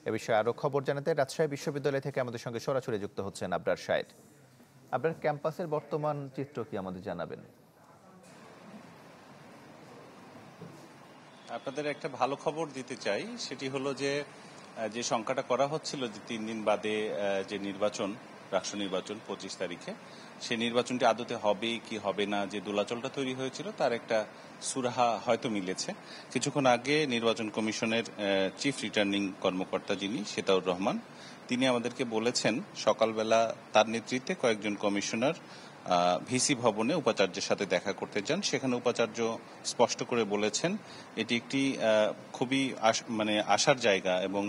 এ বিষয়ে আরো খবর জানাতে রাজশাহী বিশ্ববিদ্যালয় থেকে আমাদের সঙ্গে সরাসরি যুক্ত হচ্ছেন আবরার শাহেদ। আপনার ক্যাম্পাসের বর্তমান চিত্র কি আমাদের জানাবেন? আপনাদের একটা ভালো খবর দিতে চাই, সেটি হলো যে যে সংখ্যাটা করা হচ্ছিল যে 3 দিন বাদে যে নির্বাচন, রাষ্ট্র নির্বাচন 25 তারিখে, সেই নির্বাচনটি আদতে হবে কি হবে না, যে দোলাচলটা তৈরি হয়েছিল তার একটা সুরাহা হয়তো মিলেছে। কিছুক্ষণ আগে নির্বাচন কমিশনের চিফ রিটার্নিং কর্মকর্তা যিনি সেতাউর রহমান, তিনি আমাদেরকে বলেছেন সকালবেলা তার নেতৃত্বে কয়েকজন কমিশনার ভিসি ভবনে উপাচার্যের সাথে দেখা করতে যান। সেখানে উপাচার্য স্পষ্ট করে বলেছেন এটি একটি খুবই আশার জায়গা এবং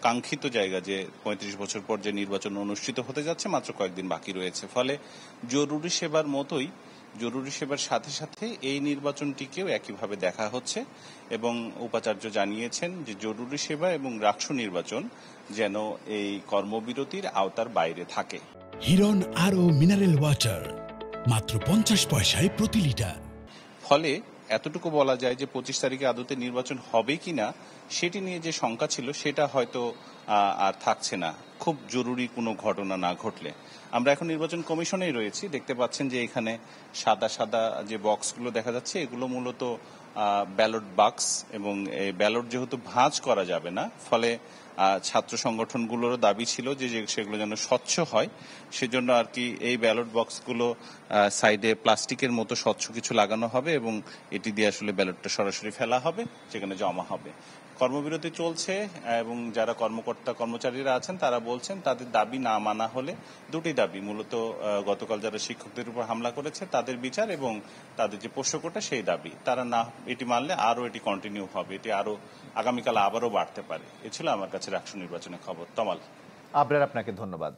কাঙ্ক্ষিত জায়গা যে 35 বছর পর যে নির্বাচন অনুষ্ঠিত হতে যাচ্ছে, মাত্র কয়েকদিন বাকি রয়েছে। ফলে জরুরি সেবার মতোই জরুরি সেবার সাথে সাথে এই নির্বাচনটিকেও একইভাবে দেখা হচ্ছে এবং উপাচার্য জানিয়েছেন যে জরুরি সেবা এবং রাষ্ট্র নির্বাচন যেন এই কর্মবিরতির আওতার বাইরে থাকে। হিরন আরো মিনারেল ওয়াটার মাত্র 50 পয়সায় প্রতি লিটার। ফলে এতটুকু বলা যায় যে 25 তারিখে আদতে নির্বাচন হবে কিনা সেটি নিয়ে যে শঙ্কা ছিল সেটা হয়তো আর থাকছে না, খুব জরুরি কোনো ঘটনা না ঘটলে। আমরা এখন নির্বাচন কমিশনেই রয়েছি, দেখতে পাচ্ছেন যে এখানে সাদা সাদা যে বক্সগুলো দেখা যাচ্ছে এগুলো মূলত ব্যালট বাক্স এবং এই ব্যালট যেহেতু ভাঁজ করা যাবে না, ফলে ছাত্র সংগঠনগুলোরও দাবি ছিল যে সেগুলো যেন স্বচ্ছ হয়। সেজন্য আর কি এই ব্যালট বক্সগুলো সাইডে প্লাস্টিকের মতো স্বচ্ছ কিছু লাগানো হবে এবং এটি দিয়ে আসলে ব্যালটটা সরাসরি ফেলা হবে, সেখানে জমা হবে। কর্মবিরতি চলছে এবং যারা কর্মচারীরা আছেন তারা বলছেন তাদের দাবি না মানা হলে, দুটি দাবি মূলত, গতকাল যারা শিক্ষকদের উপর হামলা করেছে তাদের বিচার এবং তাদের যে পোষ্যকোটা সেই দাবি, তারা না এটি মানলে আরও এটি কন্টিনিউ হবে, এটি আরও আগামীকাল আবারও বাড়তে পারে। এ ছিল আমার কাছে রাষ্ট্র নির্বাচনের খবর। তমাল। আবরার, আপনাকে ধন্যবাদ।